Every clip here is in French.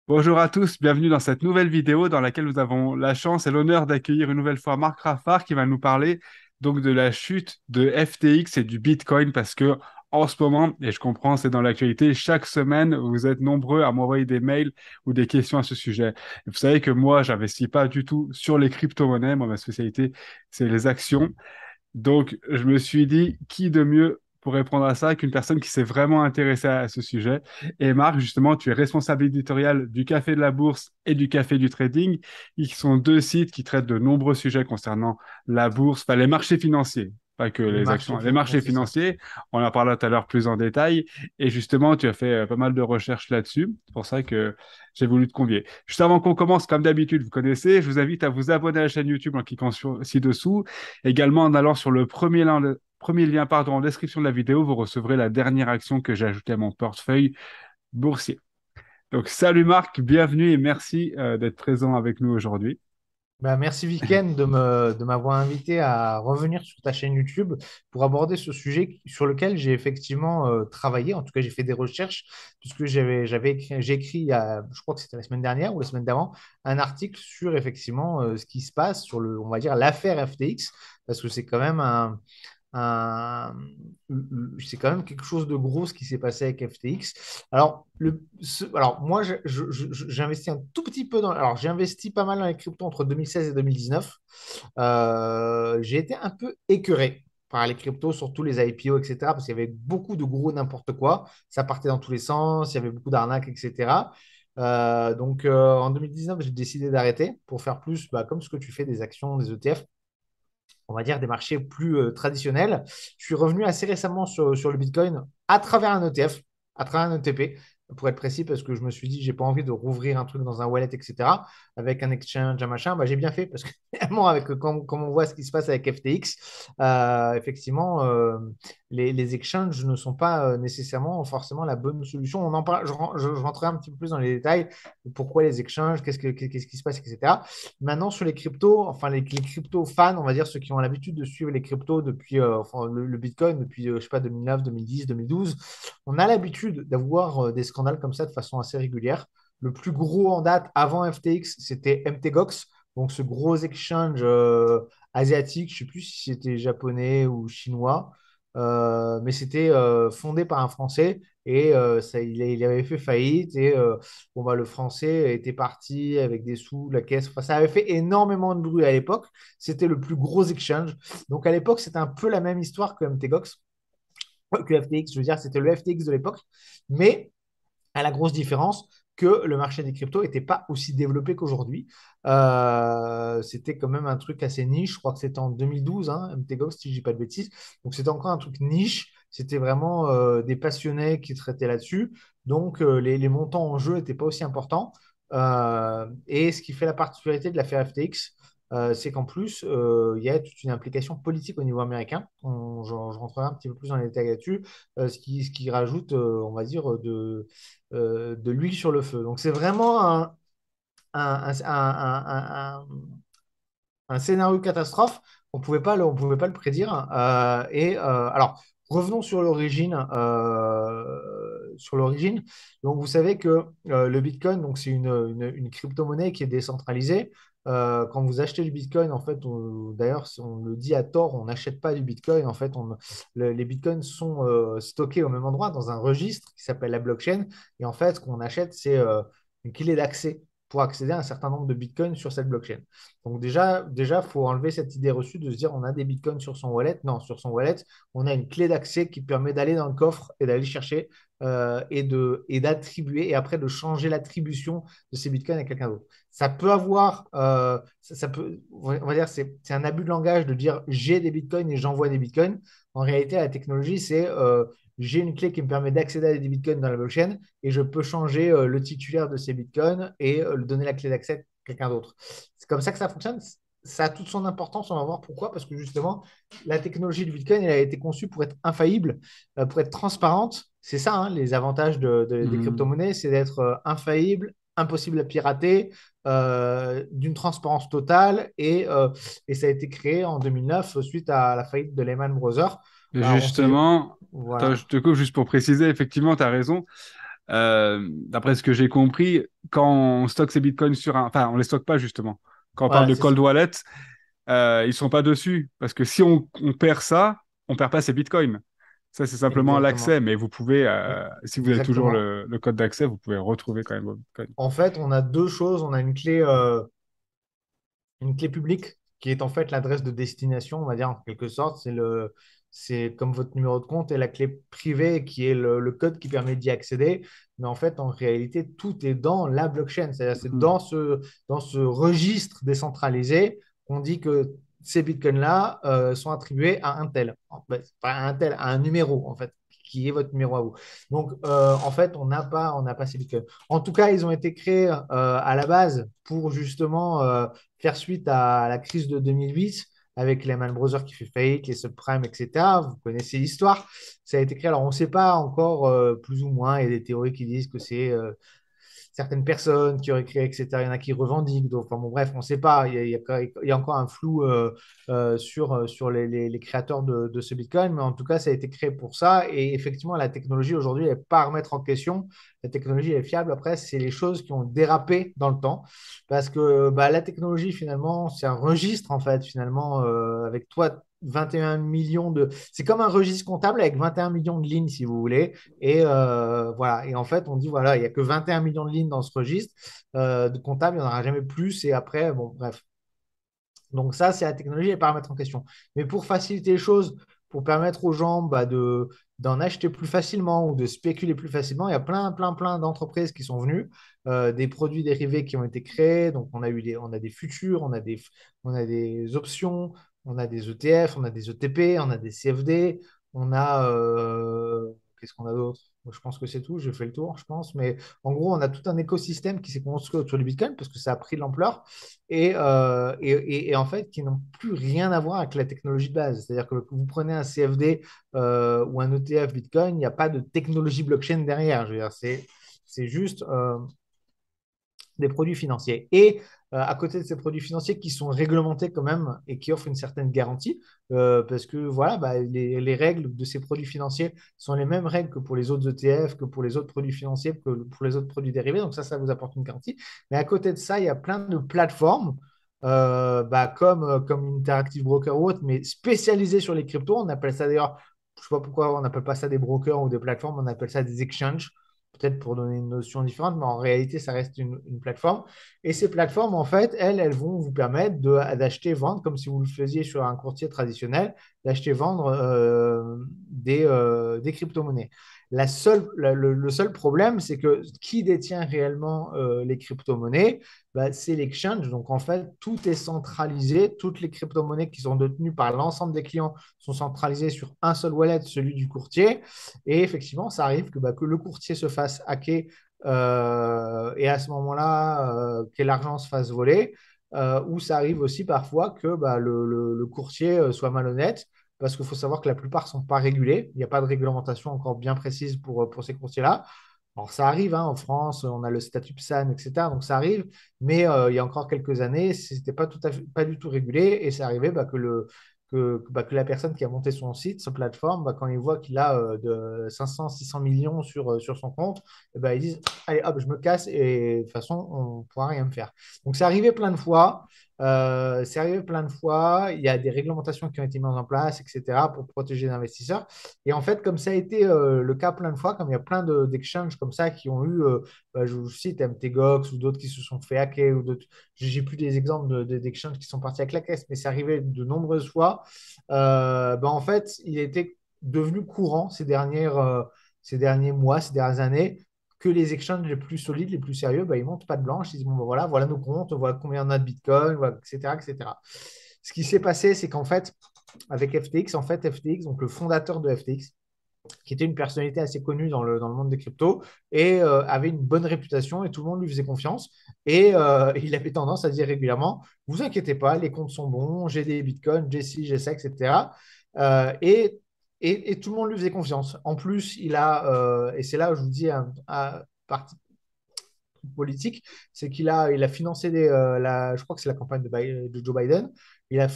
Bonjour à tous, bienvenue dans cette nouvelle vidéo dans laquelle nous avons la chance et l'honneur d'accueillir une nouvelle fois Marc Raffard qui va nous parler donc de la chute de FTX et du Bitcoin parce que en ce moment, et je comprends, c'est dans l'actualité, chaque semaine, vous êtes nombreux à m'envoyer des mails ou des questions à ce sujet. Et vous savez que moi, j'investis pas du tout sur les crypto-monnaies. Moi, ma spécialité, c'est les actions. Donc, je me suis dit, qui de mieux pour répondre à ça qu'une personne qui s'est vraiment intéressée à ce sujet? Et Marc, justement, tu es responsable éditorial du Café de la Bourse et du Café du Trading, qui sont deux sites qui traitent de nombreux sujets concernant la bourse, enfin les marchés financiers, pas que Les les marchés actions, les marchés c'est ça. financiers. On en parlera tout à l'heure plus en détail. Et justement, tu as fait pas mal de recherches là-dessus. C'est pour ça que j'ai voulu te convier. Juste avant qu'on commence, comme d'habitude, vous connaissez, je vous invite à vous abonner à la chaîne YouTube en cliquant ci-dessous. Également, en allant sur le premier lien en description de la vidéo, vous recevrez la dernière action que j'ai ajoutée à mon portefeuille boursier. Donc, salut Marc, bienvenue et merci d'être présent avec nous aujourd'hui. Merci Viken de m'avoir invité à revenir sur ta chaîne YouTube pour aborder ce sujet sur lequel j'ai effectivement travaillé. En tout cas, j'ai fait des recherches puisque j'ai écrit, je crois que c'était la semaine dernière ou la semaine d'avant, un article sur effectivement ce qui se passe sur on va dire, l'affaire FTX parce que c'est quand même un- c'est quand même quelque chose de gros ce qui s'est passé avec FTX. Alors moi, j'ai investi un tout petit peu Alors, j'ai investi pas mal dans les cryptos entre 2016 et 2019. J'ai été un peu écœuré par les cryptos, surtout les IPO, etc. Parce qu'il y avait beaucoup de gros n'importe quoi. Ça partait dans tous les sens, il y avait beaucoup d'arnaques, etc. En 2019, j'ai décidé d'arrêter pour faire plus comme ce que tu fais des actions, des ETF, on va dire, des marchés plus traditionnels. Je suis revenu assez récemment sur le Bitcoin à travers un ETF, à travers un ETP, pour être précis, parce que je me suis dit, j'ai pas envie de rouvrir un truc dans un wallet, etc., avec un exchange, un machin. J'ai bien fait, parce que finalement, quand on voit ce qui se passe avec FTX, effectivement, les exchanges ne sont pas nécessairement forcément la bonne solution. On en parle, je rentrerai un petit peu plus dans les détails, pourquoi les exchanges, qu'est-ce qui se passe, etc. Maintenant, sur les cryptos, enfin les crypto fans, on va dire ceux qui ont l'habitude de suivre les cryptos depuis enfin, le Bitcoin depuis, je sais pas, 2009, 2010, 2012, on a l'habitude d'avoir des scandales comme ça de façon assez régulière. Le plus gros en date avant FTX, c'était MTGOX, donc ce gros exchange asiatique, je ne sais plus si c'était japonais ou chinois, mais c'était fondé par un Français et il avait fait faillite et le français était parti avec des sous, la caisse. Enfin, ça avait fait énormément de bruit à l'époque. C'était le plus gros exchange. Donc à l'époque, c'était un peu la même histoire que MTGOX, que FTX. Je veux dire, c'était le FTX de l'époque. Mais à la grosse différence que le marché des cryptos n'était pas aussi développé qu'aujourd'hui. C'était quand même un truc assez niche. Je crois que c'était en 2012, hein, MTGOX, si je dis pas de bêtises. Donc c'était encore un truc niche. C'était vraiment des passionnés qui traitaient là-dessus. Donc les montants en jeu n'étaient pas aussi importants. Et ce qui fait la particularité de l'affaire FTX, c'est qu'en plus, il y a toute une implication politique au niveau américain. Je rentrerai un petit peu plus dans les détails là-dessus, ce qui rajoute, on va dire, de l'huile sur le feu. Donc c'est vraiment un, un- un- un- un scénario catastrophe. On pouvait pas le prédire. Alors, revenons sur l'origine. Sur l'origine. Donc, vous savez que le Bitcoin, donc c'est une crypto-monnaie qui est décentralisée. Quand vous achetez du Bitcoin, en fait, d'ailleurs, si on le dit à tort, on n'achète pas du Bitcoin. En fait, les Bitcoins sont stockés au même endroit dans un registre qui s'appelle la blockchain. Et en fait, ce qu'on achète, c'est une clé d'accès pour accéder à un certain nombre de Bitcoins sur cette blockchain. Donc déjà, faut enlever cette idée reçue de se dire on a des bitcoins sur son wallet. Non, sur son wallet, on a une clé d'accès qui permet d'aller dans le coffre et d'aller chercher et d'attribuer et après de changer l'attribution de ces bitcoins à quelqu'un d'autre. Ça peut avoir, ça peut, on va dire, c'est un abus de langage de dire j'ai des bitcoins et j'envoie des bitcoins. En réalité, la technologie, c'est j'ai une clé qui me permet d'accéder à des bitcoins dans la blockchain et je peux changer le titulaire de ces bitcoins et donner la clé d'accès à quelqu'un d'autre. C'est comme ça que ça fonctionne. Ça a toute son importance, on va voir pourquoi, parce que justement, la technologie du Bitcoin, elle a été conçue pour être infaillible, pour être transparente. C'est ça, hein, les avantages des Mhm. crypto-monnaies, c'est d'être infaillible, impossible à pirater, d'une transparence totale, et ça a été créé en 2009 suite à la faillite de Lehman Brothers. Alors, on sait, Justement, attends, voilà. je te coupe juste pour préciser, effectivement, tu as raison. D'après ce que j'ai compris, quand on stocke ces bitcoins sur un... Enfin, on les stocke pas justement. Quand on parle Voilà, de c'est ça. cold wallet, ils sont pas dessus. Parce que si on perd ça, on perd pas ces bitcoins. Ça, c'est simplement Exactement. l'accès. Mais vous pouvez, E- si vous avez toujours Exactement. le code d'accès, vous pouvez retrouver quand même vos bitcoins. En fait, on a deux choses. On a une clé publique qui est en fait l'adresse de destination, on va dire en quelque sorte. C'est comme votre numéro de compte et la clé privée qui est le code qui permet d'y accéder. Mais en fait, en réalité, tout est dans la blockchain. C'est-à-dire, c'est Mhm. dans ce registre décentralisé qu'on dit que ces bitcoins-là sont attribués à un tel. Pas à un tel, à un numéro, en fait, qui est votre numéro à vous. Donc, en fait, on n'a pas ces bitcoins. En tout cas, ils ont été créés à la base pour justement faire suite à la crise de 2008 avec Lehman Brothers qui fait faillite, les subprimes, etc. Vous connaissez l'histoire. Ça a été créé. Alors, on ne sait pas encore plus ou moins. Il y a des théories qui disent que c'est certaines personnes qui auraient créé, etc. Il y en a qui revendiquent. Donc, enfin, bon, bref, on ne sait pas. Il y a encore un flou sur les créateurs de ce Bitcoin. Mais en tout cas, ça a été créé pour ça. Et effectivement, la technologie aujourd'hui n'est pas à remettre en question. La technologie est fiable. Après, c'est les choses qui ont dérapé dans le temps. Parce que bah, la technologie, finalement, c'est un registre, en fait, finalement, avec toi. 21 millions de... C'est comme un registre comptable avec 21 millions de lignes, si vous voulez. Et voilà. Et en fait, on dit, voilà, il n'y a que 21 millions de lignes dans ce registre de comptable, il n'y en aura jamais plus. Et après, bon, bref. Donc ça, c'est la technologie et pas à remettre en question. Mais pour faciliter les choses, pour permettre aux gens bah, d'en acheter plus facilement ou de spéculer plus facilement, il y a plein d'entreprises qui sont venues, des produits dérivés qui ont été créés. Donc on a des futurs, on a des options, on a des ETF, on a des ETP, on a des CFD, on a qu'est-ce qu'on a d'autre? Je pense que c'est tout, j'ai fait le tour, je pense. Mais en gros, on a tout un écosystème qui s'est construit autour du Bitcoin parce que ça a pris de l'ampleur et en fait qui n'ont plus rien à voir avec la technologie de base. C'est-à-dire que vous prenez un CFD ou un ETF Bitcoin, il n'y a pas de technologie blockchain derrière. Je veux dire, c'est juste des produits financiers. Et à côté de ces produits financiers qui sont réglementés quand même et qui offrent une certaine garantie, parce que voilà, bah, les règles de ces produits financiers sont les mêmes règles que pour les autres ETF, que pour les autres produits financiers, que pour les autres produits dérivés. Donc ça vous apporte une garantie. Mais à côté de ça, il y a plein de plateformes. Bah, comme Interactive Broker ou autre, mais spécialisées sur les cryptos. On appelle ça d'ailleurs, je ne sais pas pourquoi on n'appelle pas ça des brokers ou des plateformes, on appelle ça des exchanges peut-être pour donner une notion différente, mais en réalité, ça reste une plateforme. Et ces plateformes, en fait, elles vont vous permettre d'acheter, vendre, comme si vous le faisiez sur un courtier traditionnel, d'acheter, vendre des crypto-monnaies. Le seul problème, c'est que qui détient réellement les crypto-monnaies? Bah, c'est l'exchange. Donc, en fait, tout est centralisé. Toutes les crypto-monnaies qui sont détenues par l'ensemble des clients sont centralisées sur un seul wallet, celui du courtier. Et effectivement, ça arrive que le courtier se fasse hacker et à ce moment-là, que l'argent se fasse voler. Ou ça arrive aussi parfois que bah, le courtier soit malhonnête parce qu'il faut savoir que la plupart ne sont pas régulés. Il n'y a pas de réglementation encore bien précise pour ces courtiers-là. Alors, ça arrive hein, en France, on a le statut PSAN, etc. Donc, ça arrive, mais il y a encore quelques années, ce n'était pas, pas du tout régulé et ça arrivait bah, que la personne qui a monté son site, sa plateforme, bah, quand il voit qu'il a de 500, 600 millions sur son compte, eh ben, ils disent, allez, hop, je me casse et de toute façon, on ne pourra rien me faire. Donc, c'est arrivé plein de fois. C'est arrivé plein de fois. Il y a des réglementations qui ont été mises en place, etc., pour protéger les investisseurs. Et en fait, comme ça a été le cas plein de fois, comme il y a plein d'exchanges comme ça qui ont eu, bah, je vous cite MTGOX ou d'autres qui se sont fait hacker, ou d'autres, j'ai plus des exemples d'exchanges qui sont partis avec la caisse, mais c'est arrivé de nombreuses fois. Bah, en fait, il était devenu courant ces derniers mois, ces dernières années, que les exchanges les plus solides, les plus sérieux, bah, ils montent pas de blanche. Ils disent, bon, bah, voilà nos comptes, voilà combien on a de Bitcoin, voilà, etc., etc. Ce qui s'est passé, c'est qu'en fait, avec FTX, FTX, donc le fondateur de FTX, qui était une personnalité assez connue dans le monde des cryptos et avait une bonne réputation et tout le monde lui faisait confiance. Et il avait tendance à dire régulièrement, vous inquiétez pas, les comptes sont bons, j'ai des bitcoins, j'ai ci, j'ai ça, etc. Euh, et, et tout le monde lui faisait confiance. En plus, et c'est là où je vous dis, truc politique, c'est il a financé je crois que c'est la campagne de Joe Biden.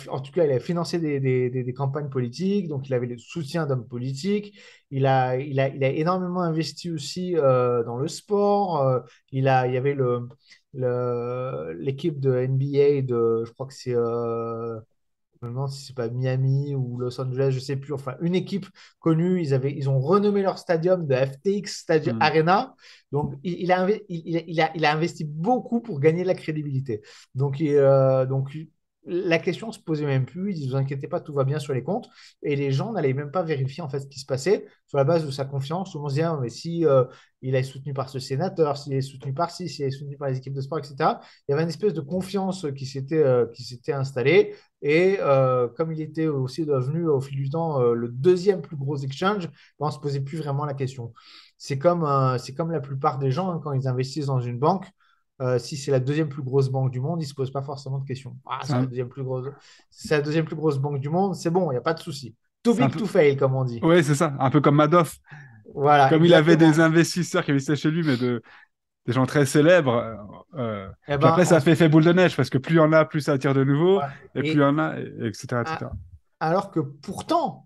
En tout cas, il a financé des campagnes politiques, donc il avait le soutien d'hommes politiques. Il a énormément investi aussi dans le sport. Il y avait l'équipe de NBA je crois que c'est je me demande si c'est pas Miami ou Los Angeles, je sais plus. Enfin, une équipe connue. Ils ont renommé leur stadium de FTX Stadium Hmm. Arena. Donc, il a investi beaucoup pour gagner de la crédibilité. Donc, la question se posait même plus. Ils disent, vous inquiétez pas, tout va bien sur les comptes. Et les gens n'allaient même pas vérifier en fait ce qui se passait sur la base de sa confiance. Tout le monde se disait, ah, mais si il est soutenu par ce sénateur, s'il est soutenu par ci, s'il est soutenu par les équipes de sport, etc. Il y avait une espèce de confiance qui s'était installée. Et comme il était aussi devenu au fil du temps le deuxième plus gros exchange, ben, on ne se posait plus vraiment la question. C'est comme la plupart des gens hein, quand ils investissent dans une banque. Si c'est la deuxième plus grosse banque du monde, ils ne se posent pas forcément de questions. Ah, C'est un... c'est la deuxième plus grosse banque du monde, c'est bon, il n'y a pas de souci. Too c'est un big peu... to fail, comme on dit. Ouais, c'est ça. Un peu comme Madoff. Voilà, Comme il avait des exactement. investisseurs qui investissaient chez lui, mais des gens très célèbres. Eh Puis ben, après, ça fait effet boule de neige parce que plus il y en a, plus ça attire de nouveau. voilà. Et plus il y en a, etc., À- etc. Alors que pourtant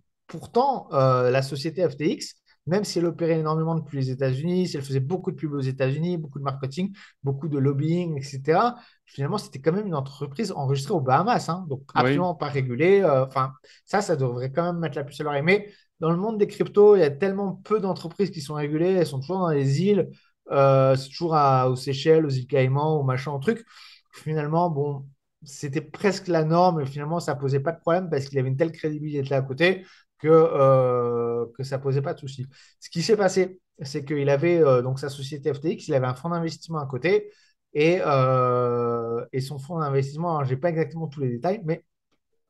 la société FTX, même si elle opérait énormément depuis les États-Unis, si elle faisait beaucoup de pubs aux États-Unis, beaucoup de marketing, beaucoup de lobbying, etc., finalement, c'était quand même une entreprise enregistrée aux Bahamas, hein, donc Oui, absolument pas régulée. Enfin, ça devrait quand même mettre la puce à l'oreille. Mais dans le monde des cryptos, il y a tellement peu d'entreprises qui sont régulées, elles sont toujours dans les îles, c'est toujours aux Seychelles, aux îles Caïmans, aux machins, aux trucs. Finalement, bon, c'était presque la norme et finalement, ça posait pas de problème parce qu'il avait une telle crédibilité à côté que ça posait pas de souci. Ce qui s'est passé, c'est qu'il avait donc sa société FTX, il avait un fonds d'investissement à côté et son fonds d'investissement, je n'ai pas exactement tous les détails, mais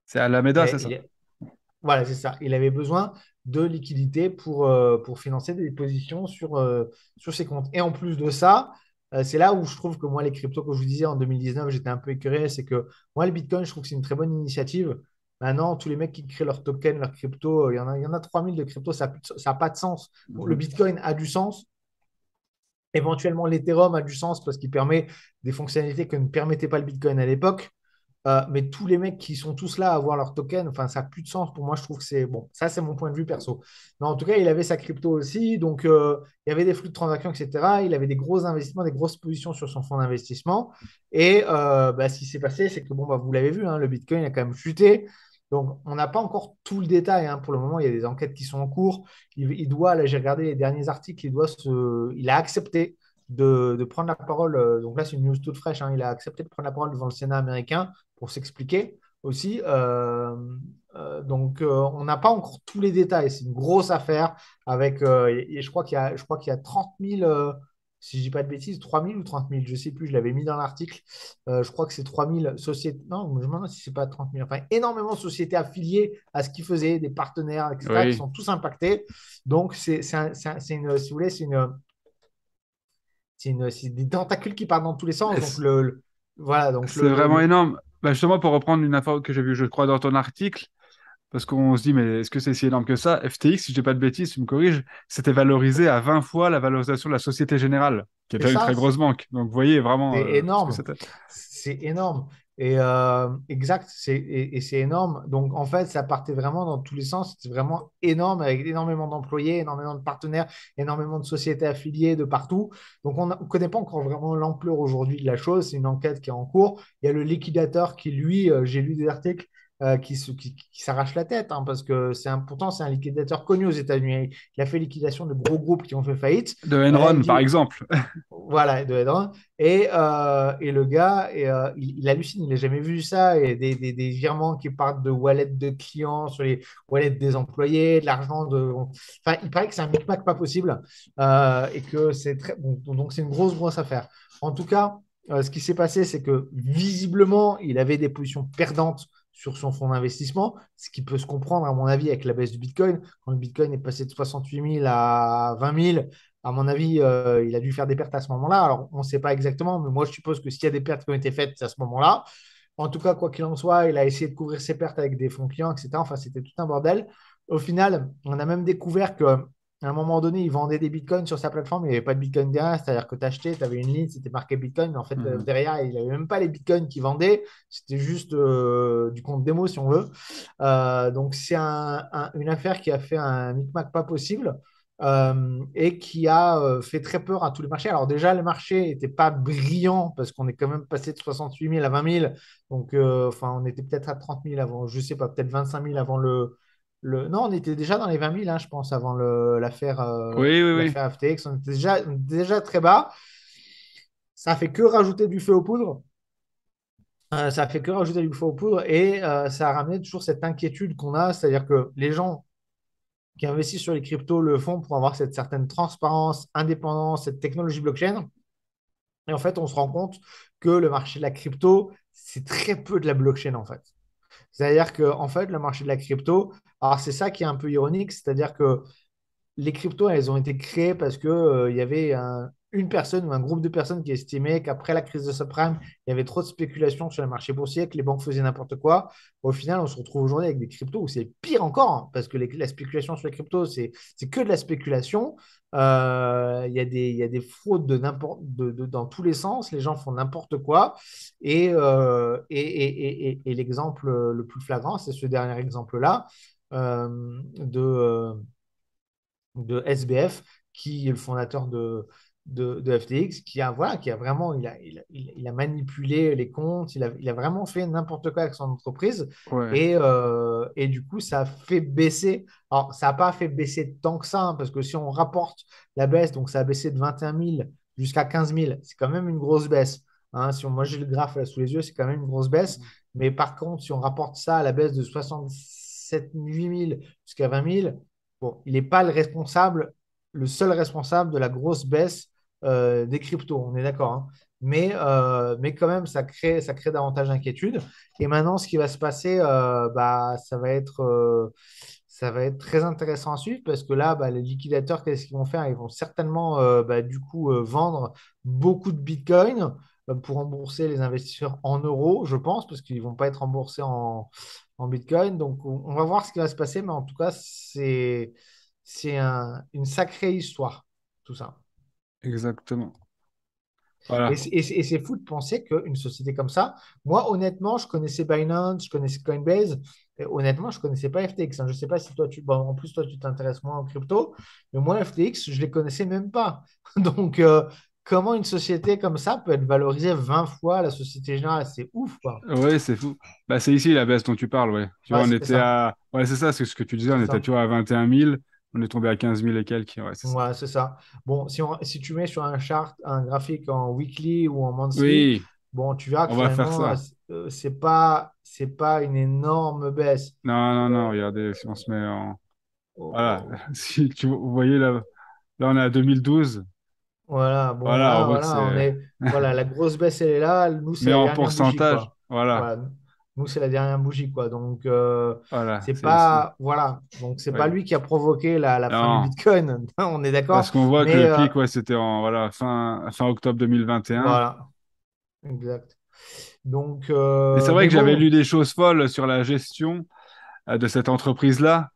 c'est Alameda, c'est ça. il- voilà, c'est ça. Il avait besoin de liquidités pour financer des positions sur ses comptes. Et en plus de ça, c'est là où je trouve que moi, les cryptos, comme je vous disais, en 2019, j'étais un peu écœuré. C'est que moi, le Bitcoin, je trouve que c'est une très bonne initiative. Maintenant, tous les mecs qui créent leurs tokens, leurs cryptos, il y en a 3000 de cryptos, ça n'a pas de sens. Bon, le Mhm. Bitcoin a du sens. Éventuellement, l'Ethereum a du sens parce qu'il permet des fonctionnalités que ne permettait pas le Bitcoin à l'époque. Mais tous les mecs qui sont tous là à avoir leur token, enfin, ça n'a plus de sens. Pour moi, je trouve que c'est bon. Ça, c'est mon point de vue perso. Mais en tout cas, il avait sa crypto aussi. Donc, il y avait des flux de transactions, etc. Il avait des gros investissements, des grosses positions sur son fonds d'investissement. Et bah, ce qui s'est passé, c'est que, bon, bah, vous l'avez vu, hein, le Bitcoin a quand même chuté. Donc, on n'a pas encore tout le détail. Hein. Pour le moment, il y a des enquêtes qui sont en cours. Il doit, là, j'ai regardé les derniers articles, il a accepté de prendre la parole. Donc là, c'est une news toute fraîche. Hein. Il a accepté de prendre la parole devant le Sénat américain pour s'expliquer aussi. On n'a pas encore tous les détails. C'est une grosse affaire avec, et je crois qu'il y a 30 000, si je dis pas de bêtises, 3 000 ou 30 000, je sais plus, je l'avais mis dans l'article. Je crois que c'est 3 000 sociétés, non, je me demande si c'est pas 30 000, enfin, énormément de sociétés affiliées à ce qu'ils faisaient, des partenaires, etc., qui Oui, sont tous impactés. Donc, c'est une, si vous voulez, c'est des tentacules qui partent dans tous les sens. Et Donc, voilà, donc c'est vraiment énorme. Bah, justement, pour reprendre une info que j'ai vue, je crois, dans ton article, parce qu'on se dit, mais est-ce que c'est si énorme que ça? FTX, si je dis pas de bêtises, tu me corriges, c'était valorisé à 20 fois la valorisation de la Société Générale, qui c'est était une ça, très grosse banque. Donc, vous voyez vraiment c'est ce que énorme. c'était. C'est énorme. Et exact, et c'est énorme. Donc, en fait, ça partait vraiment dans tous les sens. C'était vraiment énorme avec énormément d'employés, énormément de partenaires, énormément de sociétés affiliées de partout. Donc, on ne connaît pas encore vraiment l'ampleur aujourd'hui de la chose. C'est une enquête qui est en cours. Il y a le liquidateur qui, lui, j'ai lu des articles, qui s'arrache la tête hein, parce que pourtant, c'est un liquidateur connu aux États-Unis. Il a fait liquidation de gros groupes qui ont fait faillite. De Et là, il Enron, par dit, exemple. voilà, de Hedron. Et le gars, il hallucine, il n'a jamais vu ça. Et des virements qui partent de wallets de clients sur les wallets des employés, de l'argent de. Enfin, il paraît que c'est un micmac pas possible et que c'est très. Bon, donc, c'est une grosse affaire. En tout cas, ce qui s'est passé, c'est que visiblement, il avait des positions perdantes sur son fonds d'investissement, ce qui peut se comprendre, à mon avis, avec la baisse du Bitcoin. Quand le Bitcoin est passé de 68 000 à 20 000, à mon avis, il a dû faire des pertes à ce moment-là. Alors, on ne sait pas exactement, mais moi, je suppose que s'il y a des pertes qui ont été faites, c'est à ce moment-là. En tout cas, quoi qu'il en soit, il a essayé de couvrir ses pertes avec des fonds clients, etc. Enfin, c'était tout un bordel. Au final, on a même découvert que à un moment donné, il vendait des bitcoins sur sa plateforme, il n'y avait pas de bitcoin derrière, c'est-à-dire que tu achetais, tu avais une ligne, c'était marqué bitcoin, mais en fait, Mhm. derrière, il n'avait même pas les bitcoins qu'il vendait, c'était juste du compte démo, si on veut. Donc, c'est une affaire qui a fait un micmac pas possible et qui a fait très peur à tous les marchés. Alors, déjà, le marché n'était pas brillant parce qu'on est quand même passé de 68 000 à 20 000, donc, enfin, on était peut-être à 30 000 avant, je ne sais pas, peut-être 25 000 avant non, on était déjà dans les 20 000, hein, je pense, avant Oui, oui, oui. l'affaire FTX. On était déjà très bas. Ça a fait que rajouter du feu aux poudres. Ça a fait que rajouter du feu aux poudres et ça a ramené toujours cette inquiétude qu'on a, c'est-à-dire que les gens qui investissent sur les cryptos le font pour avoir cette certaine transparence, indépendance, cette technologie blockchain. Et en fait, on se rend compte que le marché de la crypto, c'est très peu de la blockchain en fait. C'est-à-dire que en fait, le marché de la crypto, alors c'est ça qui est un peu ironique, c'est-à-dire que les cryptos, elles ont été créées parce que, il y avait une personne ou un groupe de personnes qui estimait qu'après la crise de subprime, il y avait trop de spéculation sur le marché boursier, que les banques faisaient n'importe quoi. Au final, on se retrouve aujourd'hui avec des cryptos où c'est pire encore, hein, parce que la spéculation sur les cryptos, c'est que de la spéculation. Il y a des fraudes dans tous les sens. Les gens font n'importe quoi. Et l'exemple le plus flagrant, c'est ce dernier exemple-là de SBF, qui est le fondateur de FTX, qui a vraiment, il a manipulé les comptes, il a vraiment fait n'importe quoi avec son entreprise. Ouais. Et du coup, ça a fait baisser. Alors, ça n'a pas fait baisser tant que ça, hein, parce que si on rapporte la baisse, donc ça a baissé de 21 000 jusqu'à 15 000, c'est quand même une grosse baisse. Hein. Moi, j'ai le graphe là sous les yeux, c'est quand même une grosse baisse. Mais par contre, si on rapporte ça à la baisse de 67 8 000 jusqu'à 20 000, bon, il n'est pas le seul responsable de la grosse baisse des cryptos, on est d'accord. Hein. Mais quand même, ça crée davantage d'inquiétude. Et maintenant, ce qui va se passer, bah, ça va être très intéressant à suivre parce que là, bah, les liquidateurs, qu'est-ce qu'ils vont faire? Ils vont certainement, bah, du coup, vendre beaucoup de Bitcoin pour rembourser les investisseurs en euros, je pense, parce qu'ils ne vont pas être remboursés en Bitcoin. Donc, on va voir ce qui va se passer, mais en tout cas, c'est une sacrée histoire, tout ça. Exactement. Et Voilà. c'est fou de penser qu'une société comme ça, moi, honnêtement, je connaissais Binance, je connaissais Coinbase, et honnêtement, je ne connaissais pas FTX. Hein. Je ne sais pas si toi, bon, en plus, toi, tu t'intéresses moins en crypto, mais moi, FTX, je ne les connaissais même pas. Donc, comment une société comme ça peut être valorisée 20 fois la Société Générale? C'est ouf, quoi. Ouais, c'est fou. Bah, c'est ici la baisse dont tu parles, ouais. Tu vois, Ouais, on c'est était ça. à. Ouais, c'est ça, c'est ce que tu disais, on C'est était, ça. tu vois, à 21 000, on est tombé à 15 000 et quelques. Ouais, c'est ça. Ouais, c'est ça. Bon, si tu mets sur un chart, un graphique en weekly ou en monthly, Oui, bon, tu verras que on va faire finalement, ça. c'est pas une énorme baisse. Non, non, non, Euh, regardez, si on se met en. oh, Voilà, oh, si tu vous voyez là, on est à 2012. voilà, bon, Voilà, on là, voit que voilà, c'est. voilà, la grosse baisse, elle est là. Nous, c'est Mais la en dernière bougie, pourcentage, quoi. voilà, Voilà, nous, c'est la dernière bougie, quoi. Donc, voilà, c'est c'est ici. pas, voilà, donc c'est pas Oui. lui qui a provoqué la fin du Non, Bitcoin, on est parce d'accord. qu'on voit que Mais le pic, ouais, c'était en voilà, fin octobre 2021. voilà, exact. Donc, Et c'est vrai mais que j'avais lu bon. des choses folles sur la gestion de cette entreprise-là.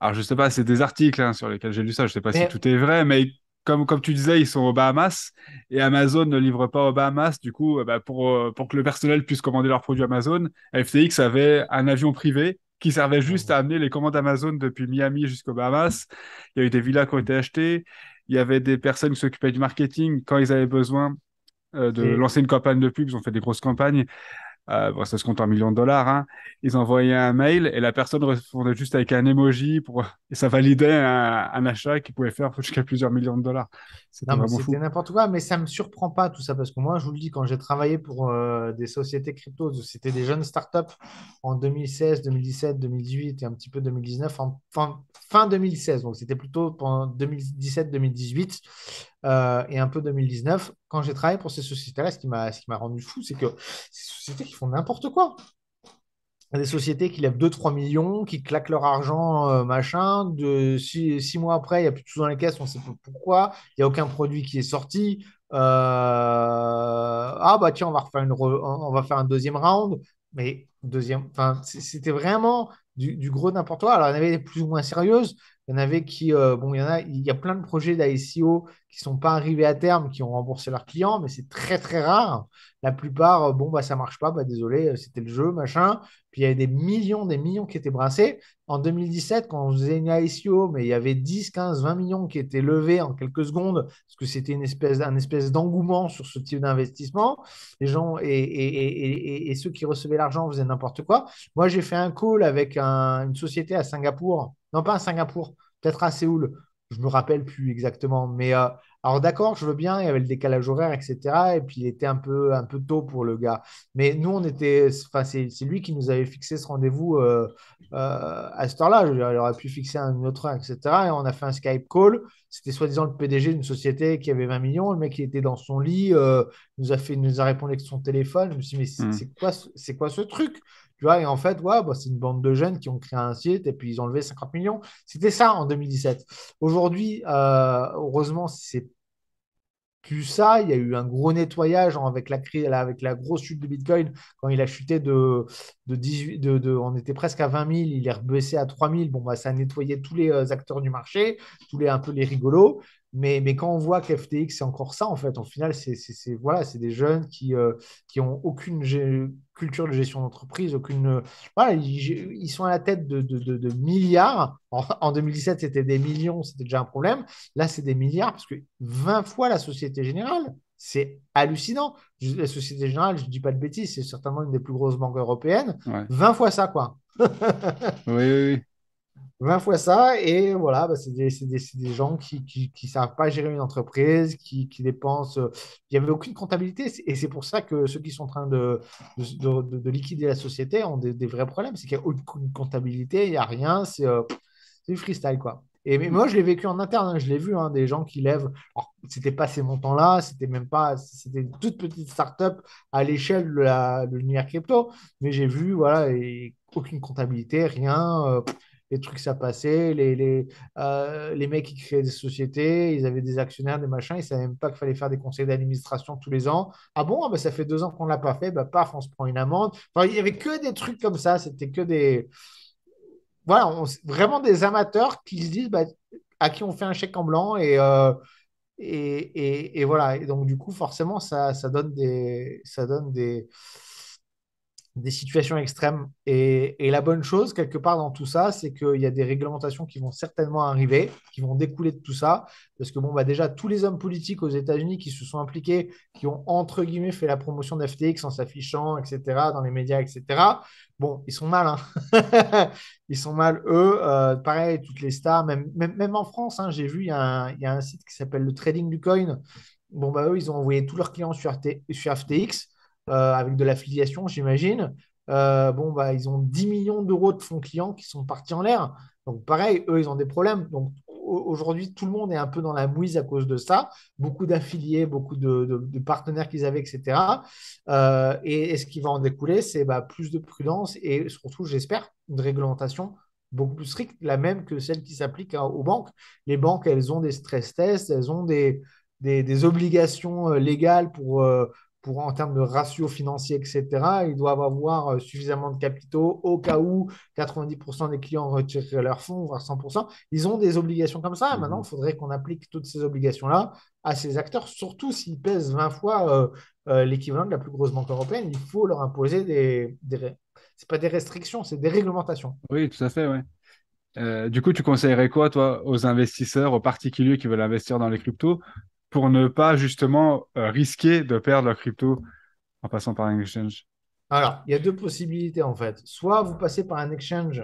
Alors, je sais pas, c'est des articles sur lesquels j'ai lu ça. Je sais pas si Mais tout est vrai, mais comme tu disais, ils sont aux Bahamas et Amazon ne livre pas aux Bahamas. Du coup, bah, pour que le personnel puisse commander leurs produits Amazon, FTX avait un avion privé qui servait juste à amener les commandes Amazon depuis Miami jusqu'aux Bahamas. Il y a eu des villas qui ont été achetées. Il y avait des personnes qui s'occupaient du marketing quand ils avaient besoin de c'est lancer une campagne de pub. Ils ont fait des grosses campagnes. Bon, ça se compte en millions de dollars, hein. Ils envoyaient un mail et la personne répondait juste avec un emoji et ça validait un achat qui pouvait faire jusqu'à plusieurs millions de dollars. C'était Non, mais vraiment c'était fou. n'importe quoi, mais ça ne me surprend pas tout ça, parce que moi, je vous le dis, quand j'ai travaillé pour des sociétés crypto, c'était des jeunes startups en 2016, 2017, 2018 et un petit peu 2019, fin 2016, donc c'était plutôt pendant 2017-2018 et un peu 2019. Quand j'ai travaillé pour ces sociétés-là, ce qui m'a rendu fou, c'est que ces sociétés qui font n'importe quoi. Des sociétés qui lèvent 2-3 millions, qui claquent leur argent, machin. 6 mois après, il n'y a plus de sous dans les caisses, on ne sait pas pourquoi. Il n'y a aucun produit qui est sorti. Ah bah tiens, on va faire un deuxième round. Mais deuxième, enfin, c'était vraiment. du gros n'importe quoi. Alors, il y en avait des plus ou moins sérieuses. Il y en avait qui, bon, il y a plein de projets d'ICO qui ne sont pas arrivés à terme, qui ont remboursé leurs clients, mais c'est très, très rare. La plupart, bon, bah, ça marche pas, bah, désolé, c'était le jeu, machin. Puis il y avait des millions qui étaient brassés. En 2017, quand on faisait une ICO, mais il y avait 10, 15, 20 millions qui étaient levés en quelques secondes, parce que c'était un espèce d'engouement sur ce type d'investissement. Les gens et ceux qui recevaient l'argent faisaient n'importe quoi. Moi, j'ai fait un call avec une société à Singapour. Non, pas à Singapour, peut-être à Séoul. Je me rappelle plus exactement. Mais alors d'accord, je veux bien, il y avait le décalage horaire, etc. Et puis il était un peu tôt pour le gars. Mais nous, enfin, c'est lui qui nous avait fixé ce rendez-vous à cette heure-là. Je veux dire, il aurait pu fixer une autre heure, etc. Et on a fait un Skype call. C'était soi-disant le PDG d'une société qui avait 20 millions. Le mec, il était dans son lit, nous a répondu avec son téléphone. Je me suis dit, mais Hmm. c'est quoi ce truc? Tu vois, et en fait, ouais, bah, c'est une bande de jeunes qui ont créé un site et puis ils ont levé 50 millions. C'était ça en 2017. Aujourd'hui, heureusement, c'est plus ça. Il y a eu un gros nettoyage avec la crise, avec la grosse chute de Bitcoin quand il a chuté de 18, on était presque à 20 000, il est rebaissé à 3 000. Bon, bah, ça a nettoyé tous les acteurs du marché, un peu les rigolos. Mais quand on voit qu'FTX, c'est encore ça, en fait, au final, voilà, c'est des jeunes qui ont aucune culture de gestion d'entreprise, aucune. Voilà, ils sont à la tête de milliards. En 2017, c'était des millions, c'était déjà un problème. Là, c'est des milliards parce que 20 fois la Société Générale, c'est hallucinant. La Société Générale, je ne dis pas de bêtises, c'est certainement une des plus grosses banques européennes. Ouais. 20 fois ça, quoi. Oui, oui, oui. 20 fois ça, et voilà, bah, c'est des gens qui savent pas gérer une entreprise, qui dépensent. Il n'y avait aucune comptabilité, et c'est pour ça que ceux qui sont en train de liquider la société ont des vrais problèmes. C'est qu'il n'y a aucune comptabilité, il n'y a rien, c'est du freestyle, quoi. Et mais moi, je l'ai vécu en interne, hein, je l'ai vu, hein, des gens qui lèvent. Alors, c'était pas ces montants-là, c'était même pas. C'était une toute petite start-up à l'échelle de l'univers crypto. Mais j'ai vu, voilà, et aucune comptabilité, rien. Les trucs, ça passait. Les mecs qui créaient des sociétés, ils avaient des actionnaires, des machins, ils ne savaient même pas qu'il fallait faire des conseils d'administration tous les ans. Ah bon, ah bah, ça fait 2 ans qu'on ne l'a pas fait, bah, paf, on se prend une amende. Enfin, il n'y avait que des trucs comme ça, c'était que des voilà, vraiment des amateurs qui se disent bah, à qui on fait un chèque en blanc et voilà. Et donc, du coup, forcément, ça donne des situations extrêmes. Et la bonne chose, quelque part dans tout ça, c'est qu'il y a des réglementations qui vont certainement arriver, qui vont découler de tout ça. Parce que, bon, bah, déjà, tous les hommes politiques aux États-Unis qui se sont impliqués, qui ont, entre guillemets, fait la promotion d'FTX en s'affichant, etc., dans les médias, etc., bon, ils sont mal, hein. Ils sont mal, eux. Pareil, toutes les stars, même en France, hein, j'ai vu, il y a un site qui s'appelle le Trading du Coin. Bon, bah, eux, ils ont envoyé tous leurs clients sur FTX avec de l'affiliation, j'imagine. Bon, bah, ils ont 10 millions d'euros de fonds clients qui sont partis en l'air. Donc, pareil, eux, ils ont des problèmes. Donc, aujourd'hui, tout le monde est un peu dans la mouise à cause de ça. Beaucoup d'affiliés, beaucoup de partenaires qu'ils avaient, etc. Et ce qui va en découler, c'est bah, plus de prudence et surtout, j'espère, une réglementation beaucoup plus stricte, la même que celle qui s'applique aux banques. Les banques, elles ont des stress tests, elles ont des obligations légales pour en termes de ratio financier, etc., ils doivent avoir suffisamment de capitaux au cas où 90% des clients retireraient leurs fonds, voire 100%. Ils ont des obligations comme ça. Maintenant, Mhm. il faudrait qu'on applique toutes ces obligations-là à ces acteurs, surtout s'ils pèsent 20 fois l'équivalent de la plus grosse banque européenne. Il faut leur imposer c'est pas des restrictions, c'est des réglementations. Oui, tout à fait, ouais. Du coup, tu conseillerais quoi, toi, aux investisseurs, aux particuliers qui veulent investir dans les cryptos pour ne pas justement risquer de perdre leur crypto en passant par un exchange? Alors, il y a deux possibilités en fait. Soit vous passez par un exchange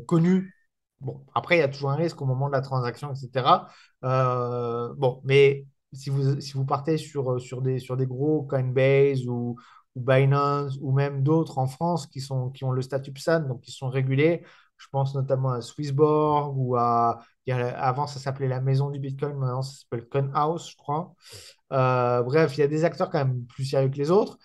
connu. Bon, après, il y a toujours un risque au moment de la transaction, etc. Bon, mais si vous partez sur des gros Coinbase ou Binance ou même d'autres en France qui ont le statut PSAN, donc qui sont régulés, je pense notamment à Swissborg ou avant ça s'appelait la Maison du Bitcoin, maintenant ça s'appelle CoinHouse, je crois. Bref, il y a des acteurs quand même plus sérieux que les autres.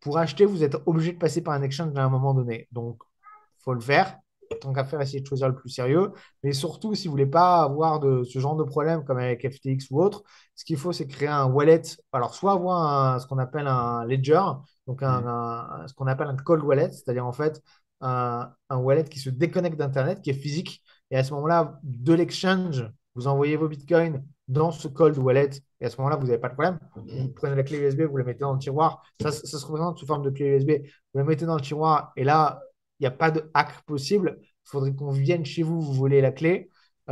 Pour acheter, vous êtes obligé de passer par un exchange à un moment donné. Donc, il faut le faire. Tant qu'à faire, essayer de choisir le plus sérieux. Mais surtout, si vous voulez pas avoir ce genre de problème comme avec FTX ou autre, ce qu'il faut, c'est créer un wallet. Alors, soit avoir ce qu'on appelle un ledger, donc Oui. ce qu'on appelle un cold wallet, c'est-à-dire en fait, un wallet qui se déconnecte d'Internet, qui est physique. Et à ce moment-là, de l'exchange, vous envoyez vos bitcoins dans ce cold wallet. Et à ce moment-là, vous n'avez pas de problème. Vous prenez la clé USB, vous la mettez dans le tiroir. Ça se représente sous forme de clé USB. Vous la mettez dans le tiroir. Et là, il n'y a pas de hack possible. Il faudrait qu'on vienne chez vous, vous voler la clé.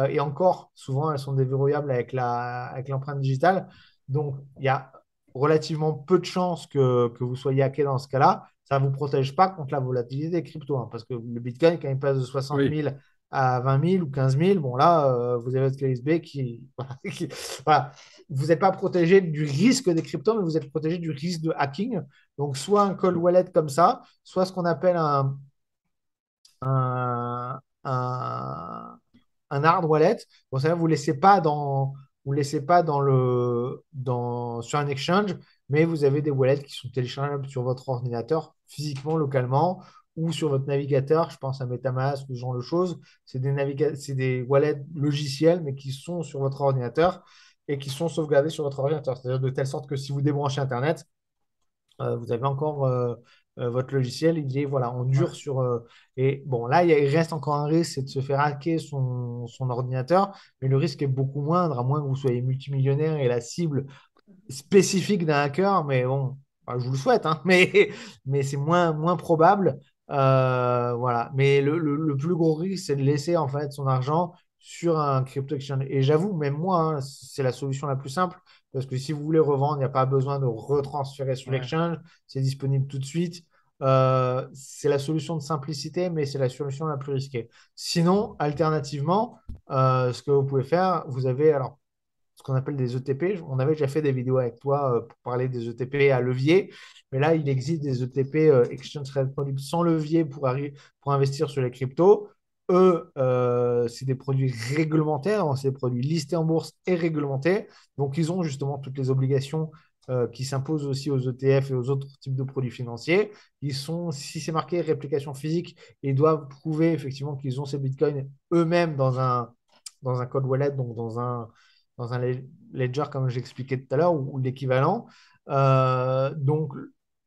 Et encore, souvent, elles sont déverrouillables avec l'empreinte digitale. Donc, il y a relativement peu de chances que vous soyez hacké dans ce cas-là. Ça ne vous protège pas contre la volatilité des cryptos, hein, parce que le Bitcoin, quand il passe de 60 Oui. 000 à 20 000 ou 15 000, bon là, vous avez votre clé USB qui... voilà. Vous n'êtes pas protégé du risque des cryptos, mais vous êtes protégé du risque de hacking. Donc, soit un cold wallet comme ça, soit ce qu'on appelle un, un, un hard wallet. Bon, ça, vous laissez pas sur un exchange, mais vous avez des wallets qui sont téléchargeables sur votre ordinateur physiquement, localement, ou sur votre navigateur. Je pense à MetaMask ou ce genre de choses. C'est des wallets logiciels, mais qui sont sur votre ordinateur et qui sont sauvegardés sur votre ordinateur. C'est-à-dire de telle sorte que si vous débranchez Internet, vous avez encore votre logiciel, il est voilà, en dur Ouais. sur. Et bon, là, il reste encore un risque, c'est de se faire hacker son ordinateur, mais le risque est beaucoup moindre, à moins que vous soyez multimillionnaire et la cible spécifique d'un hacker. Mais bon, enfin, je vous le souhaite, hein, mais c'est moins probable. Voilà. Mais le plus gros risque, c'est de laisser en fait son argent sur un crypto exchange. Et j'avoue, même moi, hein, c'est la solution la plus simple. Parce que si vous voulez revendre, il n'y a pas besoin de retransférer sur Ouais. l'exchange. C'est disponible tout de suite. C'est la solution de simplicité, mais c'est la solution la plus risquée. Sinon, alternativement, ce que vous pouvez faire, vous avez alors ce qu'on appelle des ETP. On avait déjà fait des vidéos avec toi pour parler des ETP à levier, mais là, il existe des ETP Exchange Traded Products sans levier pour investir sur les cryptos. Eux, c'est des produits réglementaires, hein, c'est des produits listés en bourse et réglementés. Donc, ils ont justement toutes les obligations qui s'imposent aussi aux ETF et aux autres types de produits financiers. Si c'est marqué réplication physique, ils doivent prouver effectivement qu'ils ont ces bitcoins eux-mêmes dans un cold wallet, donc dans un ledger, comme j'expliquais tout à l'heure, ou l'équivalent. Donc,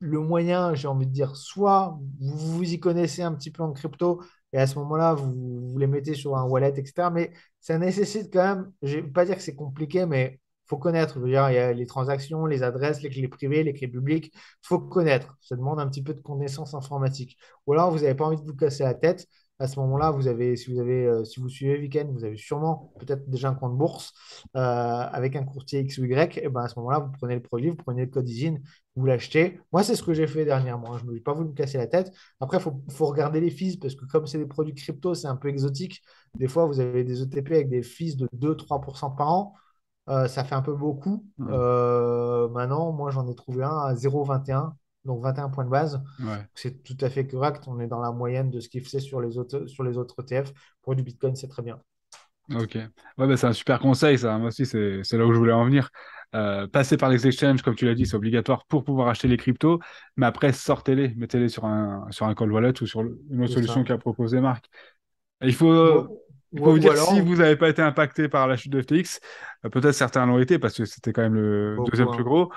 le moyen, j'ai envie de dire, soit vous vous y connaissez un petit peu en crypto, et à ce moment-là, vous les mettez sur un wallet, etc. Mais ça nécessite quand même, je ne vais pas dire que c'est compliqué, mais il faut connaître. Je veux dire, il y a les transactions, les adresses, les clés privées, les clés publiques. Il faut connaître. Ça demande un petit peu de connaissances informatiques. Ou alors, vous n'avez pas envie de vous casser la tête. À ce moment-là, si vous suivez Weekend, vous avez sûrement peut-être déjà un compte bourse avec un courtier X ou Y. Et ben à ce moment-là, vous prenez le produit, vous prenez le code ISIN, vous l'achetez. Moi, c'est ce que j'ai fait dernièrement, hein. Je ne me suis pas voulu me casser la tête. Après, faut regarder les fees parce que comme c'est des produits crypto, c'est un peu exotique. Des fois, vous avez des ETP avec des fees de 2-3% par an. Ça fait un peu beaucoup. Ouais. Maintenant, moi, j'en ai trouvé un à 0,21, donc 21 points de base. Ouais. C'est tout à fait correct. On est dans la moyenne de ce qu'il faisait sur les autres ETF. Pour du Bitcoin, c'est très bien. Ok. Ouais, bah, c'est un super conseil, ça. Moi aussi, c'est là où je voulais en venir. Passer par les exchanges, comme tu l'as dit, c'est obligatoire pour pouvoir acheter les cryptos. Mais après, sortez-les, mettez-les sur un cold wallet ou sur une autre C'est solution ça. qu'a proposé Marc. Et Ou, il faut vous ou dire que si alors, vous n'avez pas été impacté par la chute de FTX, peut-être certains l'ont été parce que c'était quand même le beaucoup, deuxième plus hein. gros.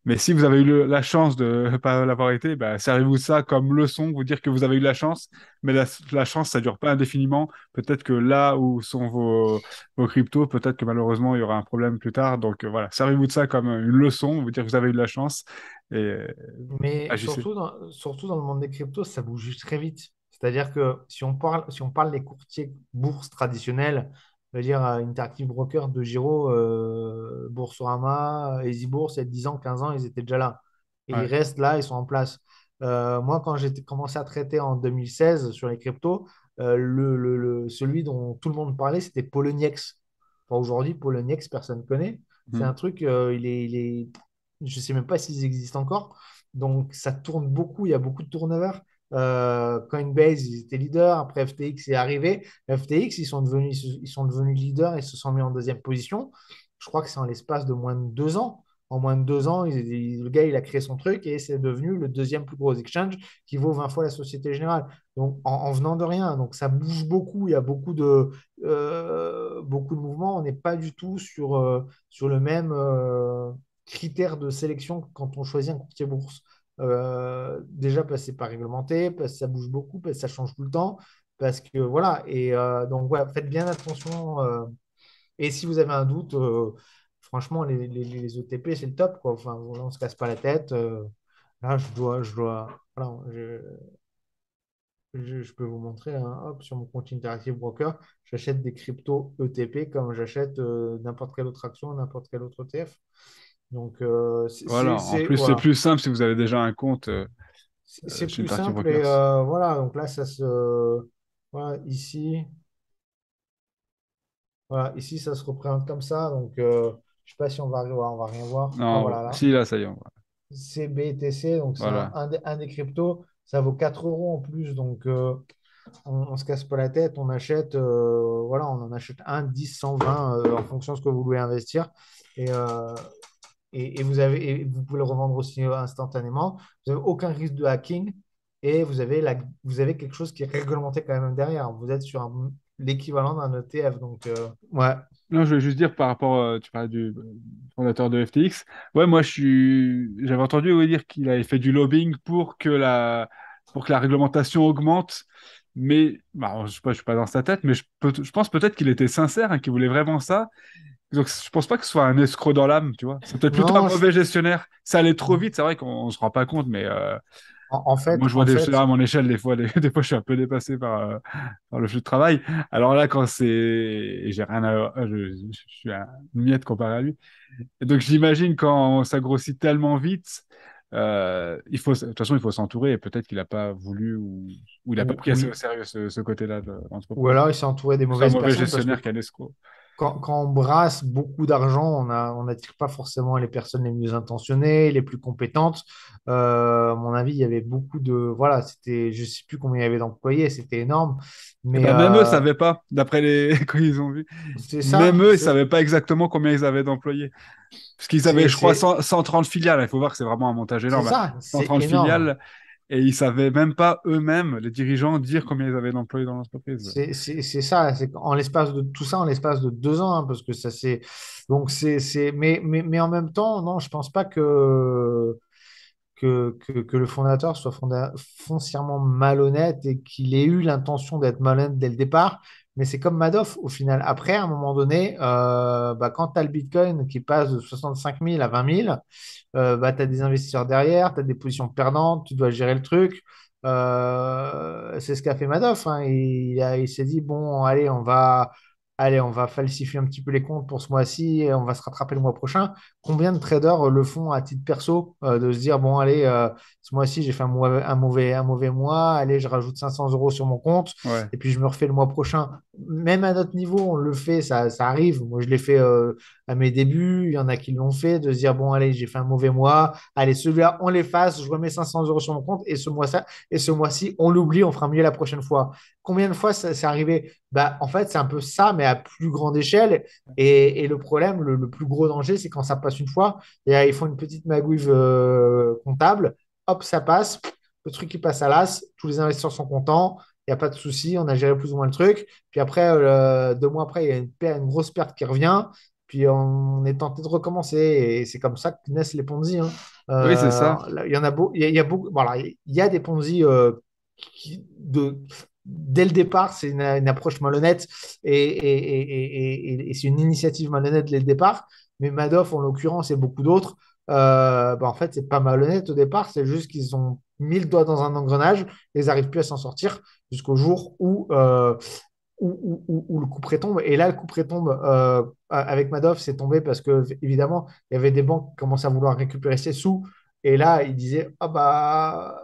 Mais si vous avez eu la chance de ne pas l'avoir été, bah, servez-vous de ça comme leçon, vous dire que vous avez eu la chance. Mais la chance, ça dure pas indéfiniment. Peut-être que là où sont vos cryptos, peut-être que malheureusement, il y aura un problème plus tard. Donc voilà, servez-vous de ça comme une leçon, vous dire que vous avez eu de la chance et Mais agissez. surtout dans le monde des cryptos, ça bouge très vite. C'est-à-dire que si on parle des courtiers bourses traditionnels, je veux dire Interactive Brokers, De Giro, Boursorama, Easy Bourse, il y a 10 ans, 15 ans, ils étaient déjà là. Et ils Ouais, restent là, ils sont en place. Moi, quand j'ai commencé à traiter en 2016 sur les cryptos, celui dont tout le monde parlait, c'était Poloniex. Enfin, aujourd'hui, Poloniex, personne ne connaît. C'est Mhm. un truc, je ne sais même pas s'ils existent encore. Donc, ça tourne beaucoup, il y a beaucoup de turnover. Coinbase, ils étaient leaders. Après, FTX est arrivé. FTX, ils sont devenus leaders et se sont mis en deuxième position. Je crois que c'est en l'espace de moins de 2 ans. En moins de 2 ans, le gars, il a créé son truc et c'est devenu le deuxième plus gros exchange qui vaut 20 fois la Société Générale. Donc, en venant de rien. Donc, ça bouge beaucoup. Il y a beaucoup de mouvements. On n'est pas du tout sur le même critère de sélection quand on choisit un courtier bourse. Déjà parce que c'est pas réglementé, parce que ça bouge beaucoup, parce que ça change tout le temps, parce que voilà. Et donc, ouais, faites bien attention. Et si vous avez un doute, franchement, les ETP, c'est le top, quoi. Enfin, voilà, on se casse pas la tête. Là, voilà, je peux vous montrer, hein, hop, sur mon compte Interactive Broker, j'achète des cryptos ETP comme j'achète n'importe quelle autre action, n'importe quel autre ETF. Donc, Voilà. En plus, c'est voilà. plus simple si vous avez déjà un compte C'est chez plus Interactive simple et Brokers. voilà. Donc là, voilà, ici, ça se représente comme ça. Donc, je sais pas si on va rien voir. Ah, Non, voilà, là. si, là, ça y est. C'est BTC, donc c'est Voilà. un des cryptos. Ça vaut 4 euros en plus. Donc, on se casse pas la tête. On achète, voilà, on en achète un, 10, 120 en fonction de ce que vous voulez investir. Et, euh, et vous pouvez le revendre aussi instantanément. Vous n'avez aucun risque de hacking et vous avez quelque chose qui est réglementé quand même derrière. Vous êtes sur l'équivalent d'un ETF. Donc, ouais. Non, je voulais juste dire par rapport, tu parlais du fondateur de FTX. Ouais, moi, j'avais entendu dire qu'il avait fait du lobbying pour que la réglementation augmente. Mais, bah, je suis pas dans sa tête, mais je pense peut-être qu'il était sincère, hein, qu'il voulait vraiment ça. Donc, je pense pas que ce soit un escroc dans l'âme, tu vois. C'est peut-être plutôt un Non, mauvais gestionnaire. Ça allait trop vite, c'est vrai qu'on se rend pas compte, mais moi, je vois en des fait, choses à mon échelle, des fois, des fois, je suis un peu dépassé par le flux de travail. Alors là, quand c'est, et j'ai rien à, je suis un miette comparé à lui. Et donc, j'imagine quand ça grossit tellement vite, de toute façon, il faut s'entourer et peut-être qu'il n'a pas voulu ou il n'a pas pris assez au oui. sérieux ce côté-là de Ou l'entreprise. alors il s'est entouré des Que ce soit un mauvaises mauvais personnes parce que gestionnaire qu'un escroc. quand on brasse beaucoup d'argent, on n'attire pas forcément les personnes les mieux intentionnées, les plus compétentes. À mon avis, il y avait beaucoup de... Voilà, c'était, je ne sais plus combien il y avait d'employés, c'était énorme. Et Mais ben même eux savaient pas, d'après les quand ils ont vu. c'est Même ça, eux, ils savaient pas exactement combien ils avaient d'employés. Parce qu'ils avaient, c'est je crois, c'est- 130 filiales. Il faut voir que c'est vraiment un montage c'est énorme. ça, c'est 130 énorme. filiales et ils savaient même pas eux-mêmes, les dirigeants, dire combien ils avaient d'employés dans l'entreprise. C'est ça, c'est en l'espace de tout ça, en l'espace de 2 ans, hein, parce que ça c'est... Donc mais en même temps, non, je pense pas que le fondateur soit foncièrement malhonnête et qu'il ait eu l'intention d'être malhonnête dès le départ. Mais c'est comme Madoff au final. Après, à un moment donné, bah, quand tu as le Bitcoin qui passe de 65 000 à 20 000, bah, tu as des investisseurs derrière, tu as des positions perdantes, tu dois gérer le truc. C'est ce qu'a fait Madoff, hein. Il s'est dit, bon, allez, on va falsifier un petit peu les comptes pour ce mois-ci et on va se rattraper le mois prochain. Combien de traders le font à titre perso, de se dire, bon, allez, ce mois-ci, j'ai fait un mauvais mois, allez, je rajoute 500 euros sur mon compte Ouais. et puis je me refais le mois prochain. Même à notre niveau, on le fait, ça arrive. Moi, je l'ai fait à mes débuts, il y en a qui l'ont fait, de se dire, bon, allez, j'ai fait un mauvais mois, allez, celui-là, on l'efface, je remets 500 euros sur mon compte et ce mois-ci, on l'oublie, on fera mieux la prochaine fois. Combien de fois ça s'est arrivé? Bah, en fait, c'est un peu ça, mais à plus grande échelle. Et le problème, le plus gros danger, c'est quand ça passe une fois, et, ils font une petite magouille comptable, hop, ça passe, le truc qui passe à l'as, tous les investisseurs sont contents, il n'y a pas de souci, on a géré plus ou moins le truc. Puis après, 2 mois après, il y a une grosse perte qui revient, puis on est tenté de recommencer. Et c'est comme ça que naissent les Ponzi, hein. Oui, c'est ça. Là, il y en a beau, il y a beaucoup, voilà, il y a des Ponzi dès le départ, c'est une approche malhonnête et c'est une initiative malhonnête dès le départ. Mais Madoff, en l'occurrence, et beaucoup d'autres, bah, en fait, c'est pas malhonnête au départ, c'est juste qu'ils ont mis le doigt dans un engrenage et ils n'arrivent plus à s'en sortir jusqu'au jour où le coup près tombe. Et là, le coup près tombe avec Madoff, c'est tombé parce que, évidemment, il y avait des banques qui commençaient à vouloir récupérer ses sous. Et là, il disait, ah bah,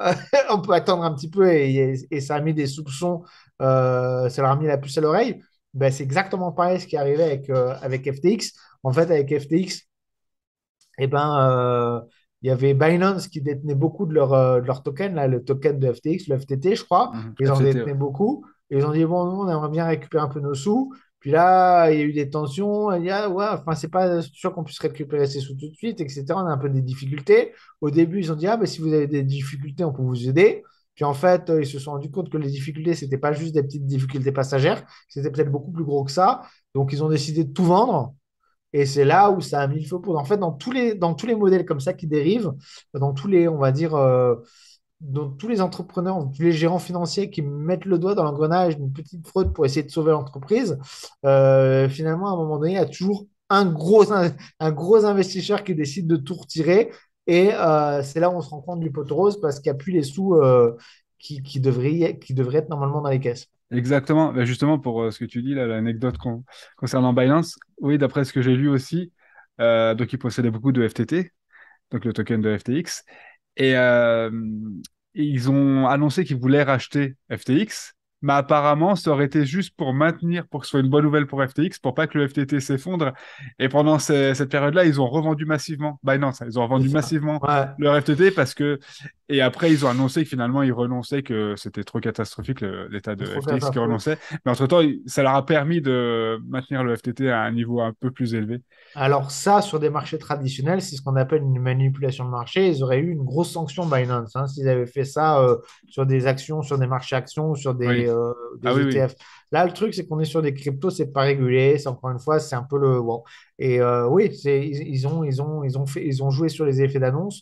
on peut attendre un petit peu. Et ça a mis des soupçons, ça leur a mis la puce à l'oreille. Ben, c'est exactement pareil ce qui est arrivé avec FTX. En fait, avec FTX, eh ben, il y avait Binance qui détenait beaucoup de leur token, là, le token de FTX, le FTT, je crois. Mhm. Ils en FTT, détenaient ouais. beaucoup. Et ils ont dit, bon, nous, on aimerait bien récupérer un peu nos sous. Puis là, il y a eu des tensions. Il y a, ouais, enfin, c'est pas sûr qu'on puisse récupérer ces sous tout de suite, etc. On a un peu des difficultés. Au début, ils ont dit, ah, ben, si vous avez des difficultés, on peut vous aider. Puis en fait, ils se sont rendus compte que les difficultés, c'était pas juste des petites difficultés passagères, c'était peut-être beaucoup plus gros que ça. Donc, ils ont décidé de tout vendre. Et c'est là où ça a mis le feu aux poudres. En fait, dans tous les modèles comme ça qui dérivent, dans tous les, on va dire, dans tous les entrepreneurs, tous les gérants financiers qui mettent le doigt dans l'engrenage d'une petite fraude pour essayer de sauver l'entreprise, finalement, à un moment donné, il y a toujours un gros investisseur qui décide de tout retirer. Et c'est là où on se rend compte du pot rose parce qu'il n'y a plus les sous qui devraient être normalement dans les caisses. Exactement. Ben, justement, pour ce que tu dis, là, l'anecdote concernant Binance, oui, d'après ce que j'ai lu aussi, donc ils possédaient beaucoup de FTT, donc le token de FTX. Et ils ont annoncé qu'ils voulaient racheter FTX, mais apparemment, ça aurait été juste pour maintenir, pour que ce soit une bonne nouvelle pour FTX, pour pas que le FTT s'effondre. Et pendant cette période-là, ils ont revendu massivement, Binance, hein, ils ont C'est revendu ça. massivement Ouais, leur FTT parce que... Et après, ils ont annoncé que finalement, ils renonçaient, que c'était trop catastrophique, l'état c'est de trop FTX qui catastrophe. renonçait. Mais entre-temps, ça leur a permis de maintenir le FTT à un niveau un peu plus élevé. Alors ça, sur des marchés traditionnels, c'est ce qu'on appelle une manipulation de marché. Ils auraient eu une grosse sanction Binance hein, s'ils avaient fait ça sur des actions, sur des marchés actions, sur Oui. Ah des oui, oui. ETF. Là, le truc, c'est qu'on est sur des cryptos, c'est pas régulé. C'est encore une fois, c'est un peu le bon. Et oui, ils ont joué sur les effets d'annonce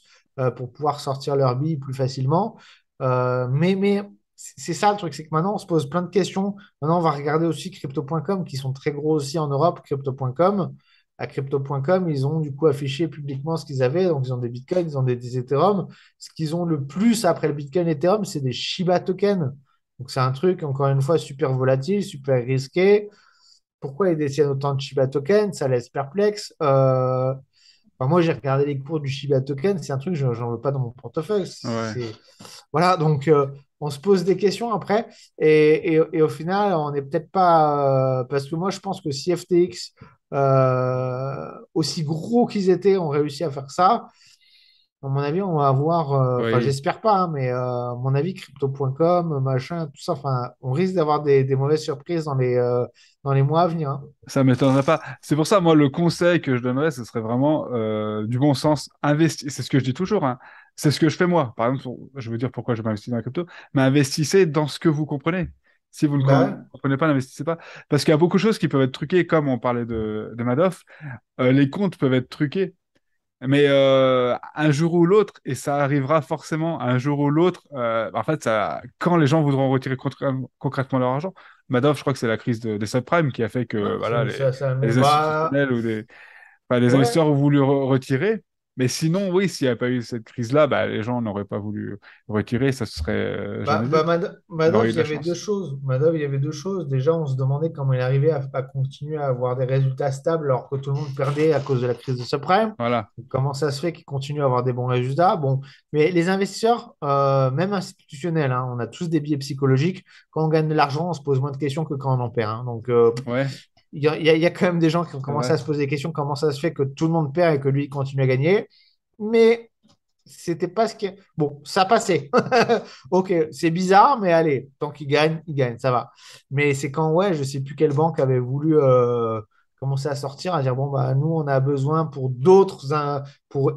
pour pouvoir sortir leurs billes plus facilement. Mais c'est ça le truc, c'est que maintenant, on se pose plein de questions. Maintenant, on va regarder aussi crypto.com, qui sont très gros aussi en Europe, crypto.com. À crypto.com, ils ont du coup affiché publiquement ce qu'ils avaient. Donc, ils ont des bitcoins, ils ont des Ethereum. Ce qu'ils ont le plus après le bitcoin et Ethereum, c'est des Shiba tokens. Donc, c'est un truc, encore une fois, super volatile, super risqué. Pourquoi ils détiennent autant de Shiba tokens? Ça laisse perplexe. Enfin, moi, j'ai regardé les cours du Shiba token. C'est un truc, j'en veux pas dans mon portefeuille. Ouais. Voilà, donc on se pose des questions après. Et au final, on n'est peut-être pas. Parce que moi, je pense que si FTX, aussi gros qu'ils étaient, ont réussi à faire ça, à mon avis, on va avoir. Enfin, Oui. j'espère pas, hein, mais à mon avis, crypto.com, machin, tout ça, enfin, on risque d'avoir des mauvaises surprises dans les mois à venir. Hein. Ça m'étonnerait pas. C'est pour ça, moi, le conseil que je donnerais, ce serait vraiment du bon sens. Investi. C'est ce que je dis toujours, hein. C'est ce que je fais moi. Par exemple, je veux dire pourquoi je m'investis dans la crypto, mais investissez dans ce que vous comprenez. Si vous ne Bah, comprenez pas, n'investissez pas. Parce qu'il y a beaucoup de choses qui peuvent être truquées, comme on parlait de Madoff. Les comptes peuvent être truqués. Mais un jour ou l'autre, et ça arrivera forcément un jour ou l'autre, en fait, quand les gens voudront retirer concrètement leur argent, Madoff, je crois que c'est la crise des subprimes qui a fait que voilà, mais les bah, institutionnels enfin, les ouais. investisseurs ont voulu retirer. Mais sinon, oui, s'il n'y avait pas eu cette crise-là, bah, les gens n'auraient pas voulu retirer, ça se serait jamais vu. On aurait Madoff, eu il de y la avait deux chance. choses. Madoff, il y avait deux choses. Déjà, on se demandait comment il arrivait à continuer à avoir des résultats stables alors que tout le monde perdait à cause de la crise de subprime. Voilà. Comment ça se fait qu'il continue à avoir des bons résultats? Bon, mais les investisseurs, même institutionnels, hein, on a tous des biais psychologiques. Quand on gagne de l'argent, on se pose moins de questions que quand on en perd. Hein. Donc, Ouais, il y a quand même des gens qui ont c'est commencé vrai. à se poser des questions comment ça se fait que tout le monde perd et que lui il continue à gagner. Mais c'était pas ce qui. Bon, ça passait. Ok, c'est bizarre, mais allez, tant qu'il gagne, ça va. Mais c'est quand, ouais, je sais plus quelle banque avait voulu commencer à sortir, à dire, bon, bah, nous, on a besoin pour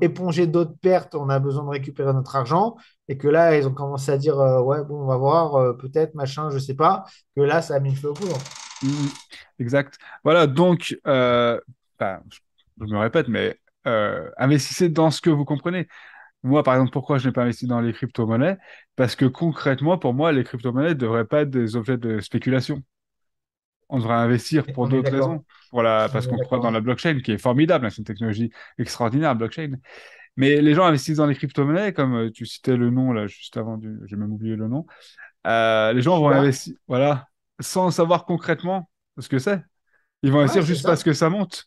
éponger d'autres pertes, on a besoin de récupérer notre argent. Et que là, ils ont commencé à dire, ouais, bon, on va voir, peut-être, machin, je sais pas. Que là, ça a mis le feu au poudre. Mhm. Exact. Voilà, donc, enfin, je me répète, mais investissez dans ce que vous comprenez. Moi, par exemple, pourquoi je n'ai pas investi dans les crypto-monnaies? Parce que concrètement, pour moi, les crypto-monnaies ne devraient pas être des objets de spéculation. On devrait investir pour On est d'autres d'accord. raisons. On Parce est qu'on croit dans d'accord. la blockchain, qui est formidable, hein, c'est une technologie extraordinaire, la blockchain. Mais les gens investissent dans les crypto-monnaies, comme tu citais le nom là juste avant, j'ai même oublié le nom. Les gens vont Shiba. investir, voilà, sans savoir concrètement ce que c'est. Ils vont Ouais, investir c'est juste parce ça. que ça monte.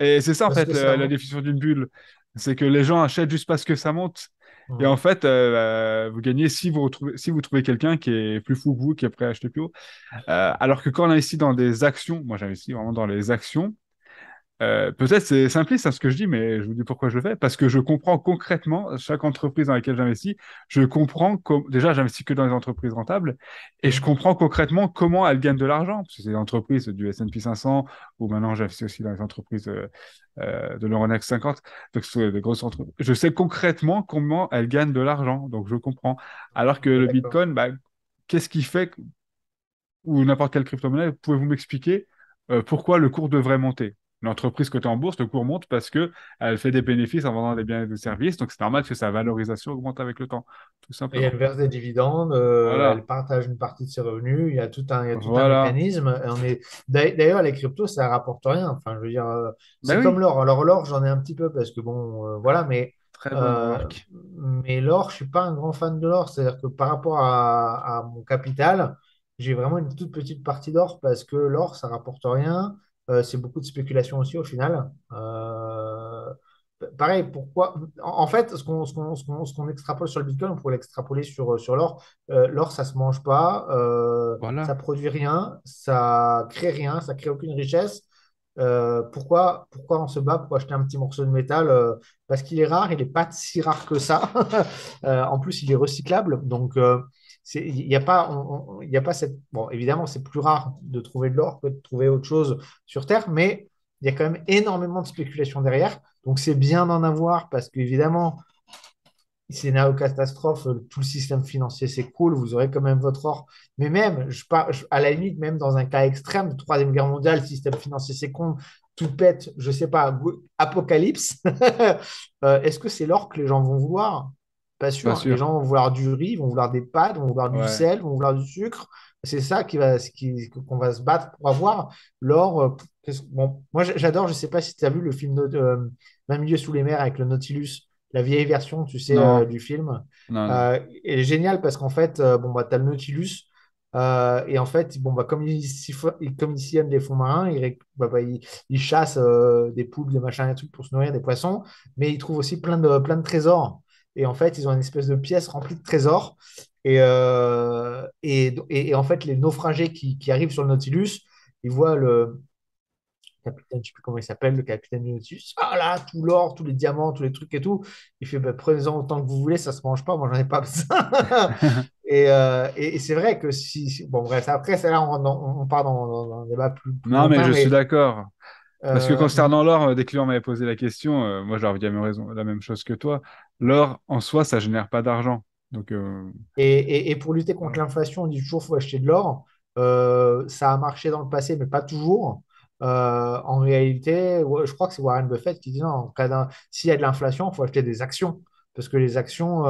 Et c'est ça, en Parce fait, que ça la monte. définition d'une bulle. C'est que les gens achètent juste parce que ça monte. Et en Mhm. fait, vous gagnez si vous trouvez quelqu'un qui est plus fou que vous, qui est prêt à acheter plus haut. Alors que quand on investit dans des actions, moi j'investis vraiment dans les actions, peut-être c'est simpliste hein, ce que je dis, mais je vous dis pourquoi je le fais. Parce que je comprends concrètement chaque entreprise dans laquelle j'investis. Je comprends déjà, j'investis que dans les entreprises rentables et je Mhm. comprends concrètement comment elles gagnent de l'argent. Parce que c'est des entreprises du S&P 500 ou maintenant j'investis aussi dans les entreprises de l'Euronext 50. Donc, c'est des grosses entreprises. Je sais concrètement comment elles gagnent de l'argent. Donc, je comprends. Alors que On est le d'accord. Bitcoin, bah, qu'est-ce qui fait, ou n'importe quelle crypto-monnaie, pouvez-vous m'expliquer pourquoi le cours devrait monter? une entreprise cotée en bourse, le cours monte parce que elle fait des bénéfices en vendant des biens et des services. Donc, c'est normal que sa valorisation augmente avec le temps, tout Et elle simplement. verse des dividendes, elle Voilà. partage une partie de ses revenus, il y a tout un Voilà. mécanisme. Et d'ailleurs, les cryptos, ça rapporte rien. Enfin, je veux dire, c'est Ben comme oui, l'or. Alors, l'or, j'en ai un petit peu parce que bon, voilà, très bonne euh, remarque. mais l'or, je suis pas un grand fan de l'or. C'est-à-dire que par rapport à mon capital, j'ai vraiment une toute petite partie d'or parce que l'or, ça rapporte rien. C'est beaucoup de spéculation aussi au final. Pareil, pourquoi? En fait, ce qu'on extrapole sur le Bitcoin, on pourrait l'extrapoler sur l'or. L'or, ça se mange pas, ça Voilà. produit rien, ça crée rien, ça crée aucune richesse. Pourquoi on se bat pour acheter un petit morceau de métal? Parce qu'il est rare, il n'est pas si rare que ça. En plus, il est recyclable. Donc, il n'y a pas, il y a pas cette. Bon, évidemment, c'est plus rare de trouver de l'or que de trouver autre chose sur Terre, mais il y a quand même énormément de spéculation derrière. Donc, c'est bien d'en avoir parce qu'évidemment, scénario catastrophe, tout le système financier, c'est cool, vous aurez quand même votre or. Mais même, à la limite, même dans un cas extrême, Troisième Guerre mondiale, système financier, c'est con, tout pète, je sais pas, apocalypse. Est-ce que c'est l'or que les gens vont vouloir? Pas Pas sûr. Les sûr. gens vont vouloir du riz, vont vouloir des pâtes, vont vouloir du Ouais. sel, vont vouloir du sucre. C'est ça qu'on va se battre pour avoir. L'or, bon, moi j'adore, je sais pas si tu as vu le film 20 milieux sous les mers avec le Nautilus, la vieille version, tu sais, Non, du film. non, non. Elle est géniale parce qu'en fait, bon, bah, tu as le Nautilus. Et en fait, bon, bah, comme ils sillonnent les fonds marins, ils chassent des poules, des machins, des trucs pour se nourrir des poissons, mais ils trouvent aussi plein de trésors. Et en fait, ils ont une espèce de pièce remplie de trésors. Et en fait, les naufragés qui arrivent sur le Nautilus, ils voient le, capitaine, je sais plus comment il s'appelle, le capitaine Minotus. Ah là, tout l'or, tous les diamants, tous les trucs et tout. Il fait, bah, prenez-en autant que vous voulez, ça se mange pas, moi j'en ai pas besoin. Et c'est vrai que bon bref, après, c'est là, on part dans un débat plus Non, mais lointain, je suis mais d'accord. Parce que euh, concernant l'or, des clients m'avaient posé la question, moi je leur ai dit la même chose que toi. L'or, en soi, ça génère pas d'argent. Donc, et pour lutter contre voilà. l'inflation, on dit toujours qu'il faut acheter de l'or. Ça a marché dans le passé, mais pas toujours. En réalité, ouais, je crois que c'est Warren Buffett qui dit non, s'il y a de l'inflation, il faut acheter des actions. Parce que les actions,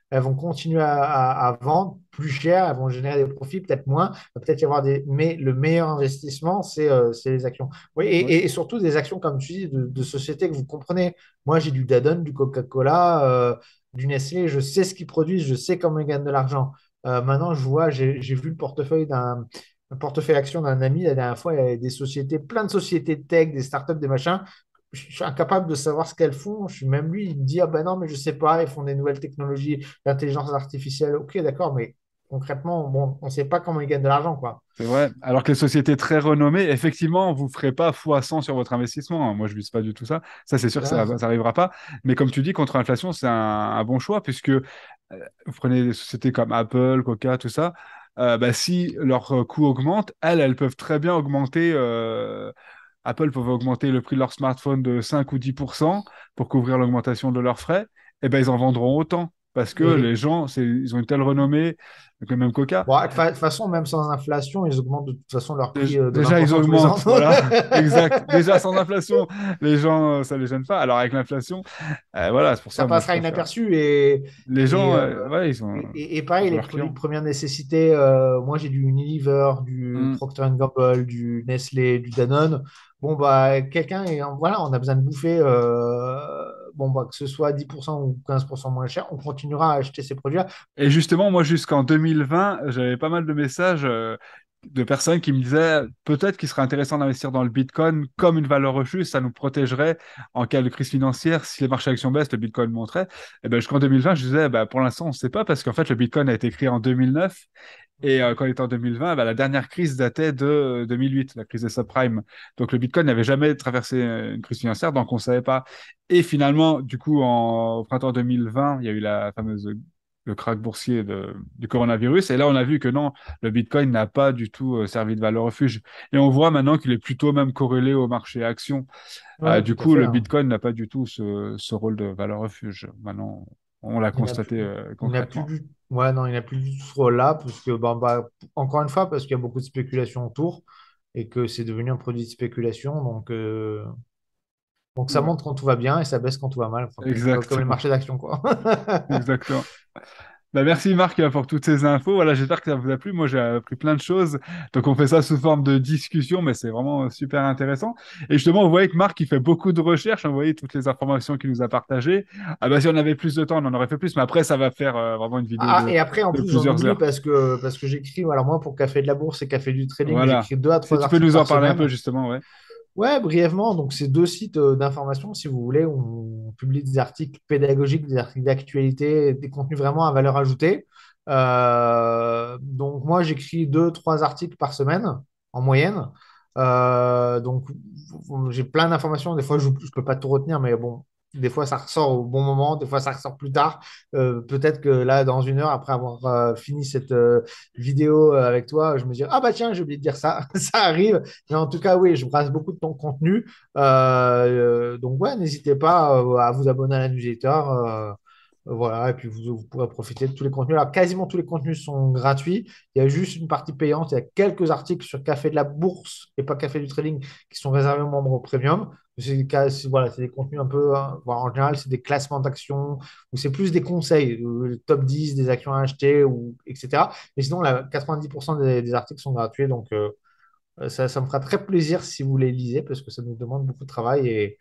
elles vont continuer à vendre plus cher, elles vont générer des profits, peut-être moins, peut-être y avoir des. Mais le meilleur investissement, c'est les actions. Oui, Oui. et surtout des actions, comme tu dis, de sociétés que vous comprenez. Moi, j'ai du Danone, du Coca-Cola, du Nestlé, je sais ce qu'ils produisent, je sais comment ils gagnent de l'argent. Maintenant, j'ai vu le portefeuille un portefeuille action d'un ami la dernière fois, il y avait des sociétés, plein de sociétés de tech, des startups, des machins. Je suis incapable de savoir ce qu'elles font. Même lui, il me dit, ah ben non, mais je sais pas, ils font des nouvelles technologies, l'intelligence artificielle. Ok, d'accord, mais concrètement, bon, on ne sait pas comment ils gagnent de l'argent, quoi. C'est vrai. Alors que les sociétés très renommées, effectivement, vous ne ferez pas x100 sur votre investissement, hein. Moi, je ne vise pas du tout ça. Ça, c'est sûr que ça Voilà. n'arrivera pas. Mais comme tu dis, contre l'inflation, c'est un bon choix, puisque vous prenez des sociétés comme Apple, Coca, tout ça. Bah, si leur coût augmente, elles peuvent très bien augmenter. Apple peuvent augmenter le prix de leur smartphone de 5 ou 10% pour couvrir l'augmentation de leurs frais. Et ben, ils en vendront autant. Parce que les Et gens, ils ont une telle renommée, que même Coca. bon, de toute façon, même sans inflation, ils augmentent de toute façon leur prix de Déjà, ils 20% tous les ans. augmentent, voilà, exact. Déjà, sans inflation, les gens, ça les gêne pas. Alors, avec l'inflation, voilà, c'est pour Ça ça, moi, je passera préfère. inaperçu. Les Et, gens, euh, ouais, ils sont et pareil, pour les leurs produits de clients. première nécessité, moi j'ai du Unilever, du Hmm. Procter Gamble, du Nestlé, du Danone. Bon, bah, voilà, on a besoin de bouffer, bon, bah, que ce soit 10% ou 15% moins cher, on continuera à acheter ces produits-là. Et justement, moi, jusqu'en 2020, j'avais pas mal de messages de personnes qui me disaient peut-être qu'il serait intéressant d'investir dans le Bitcoin comme une valeur refuge, ça nous protégerait en cas de crise financière. Si les marchés actions baissent, le Bitcoin monterait. Et ben, jusqu'en 2020, je disais, bah, pour l'instant, on ne sait pas parce qu'en fait, le Bitcoin a été créé en 2009. Et quand il était en 2020, bah, la dernière crise datait de 2008, la crise des subprimes. Donc le Bitcoin n'avait jamais traversé une crise financière, donc on ne savait pas. Et finalement, du coup, au printemps 2020, il y a eu la fameuse le krach boursier du coronavirus. Et là, on a vu que non, le Bitcoin n'a pas du tout servi de valeur refuge. Et on voit maintenant qu'il est plutôt même corrélé au marché actions. Ouais, Du tout à coup, fait, le hein. Bitcoin n'a pas du tout ce rôle de valeur refuge. Maintenant, on l'a Il n'a plus, constaté il n'a plus concrètement. ouais, non, il n'a plus du tout ce rôle-là, parce que, encore une fois, parce qu'il y a beaucoup de spéculation autour. et que c'est devenu un produit de spéculation. Donc ça Ouais, monte quand tout va bien et ça baisse quand tout va mal, enfin, comme les exactement. marchés d'actions, quoi. Exactement. Bah, merci Marc pour toutes ces infos. Voilà, j'espère que ça vous a plu. Moi, j'ai appris plein de choses. Donc, on fait ça sous forme de discussion, mais c'est vraiment super intéressant. Et justement, vous voyez que Marc, il fait beaucoup de recherches. Vous voyez toutes les informations qu'il nous a partagées. Ah bah, si on avait plus de temps, on en aurait fait plus. Mais après, ça va faire vraiment une vidéo Ah, et après, en de plus, j'en plusieurs oublie heures. parce que j'écris, alors moi, pour Café de la Bourse et Café du Trading, Voilà. j'écris deux à Si trois tu peux articles nous en par parler un peu, semaine. justement, ouais. Ouais, brièvement, donc c'est deux sites d'information, si vous voulez, où on publie des articles pédagogiques, des articles d'actualité, des contenus vraiment à valeur ajoutée. Donc moi, j'écris deux, trois articles par semaine en moyenne. Donc j'ai plein d'informations. Des fois, je ne peux pas tout retenir, mais bon, des fois, ça ressort au bon moment, des fois, ça ressort plus tard. Peut-être que là, dans une heure, après avoir fini cette vidéo avec toi, je me dis, ah bah tiens, j'ai oublié de dire ça. Ça arrive. Mais en tout cas, oui, je brasse beaucoup de ton contenu. Donc, ouais, n'hésitez pas à vous abonner à la newsletter. Voilà, et puis vous pourrez profiter de tous les contenus. Alors, quasiment tous les contenus sont gratuits. Il y a juste une partie payante. Il y a quelques articles sur Café de la Bourse et pas Café du Trading qui sont réservés aux membres premium. Voilà, c'est des contenus un peu, hein, voilà, en général, c'est des classements d'actions ou c'est plus des conseils, le top 10 des actions à acheter, etc. Mais sinon, 90% des articles sont gratuits. Donc, ça me fera très plaisir si vous les lisez parce que ça nous demande beaucoup de travail et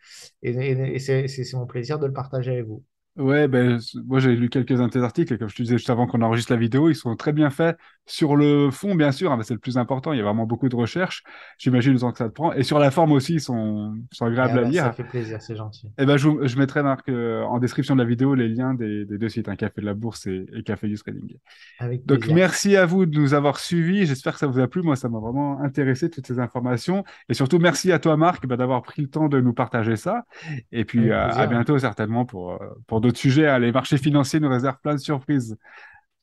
c'est mon plaisir de le partager avec vous. Ouais, ben, moi j'ai lu quelques-uns de tes articles et comme je te disais juste avant qu'on enregistre la vidéo, ils sont très bien faits sur le fond, bien sûr, hein, ben, c'est le plus important, il y a vraiment beaucoup de recherches, j'imagine le temps que ça te prend, et sur la forme aussi, ils sont Et, agréables à bah, ça lire. fait plaisir, c'est gentil. Et ben, je mettrai Marc, en description de la vidéo les liens des deux sites, un Café de la Bourse et Café du Trading. Avec Donc plaisir. merci à vous de nous avoir suivis, j'espère que ça vous a plu, moi ça m'a vraiment intéressé toutes ces informations, et surtout merci à toi Marc ben, d'avoir pris le temps de nous partager ça, et puis Avec à plaisir. bientôt certainement pour d'autres sujets. Hein. Les marchés financiers nous réservent plein de surprises.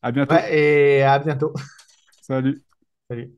À bientôt. Ouais, et à bientôt. Salut. Salut.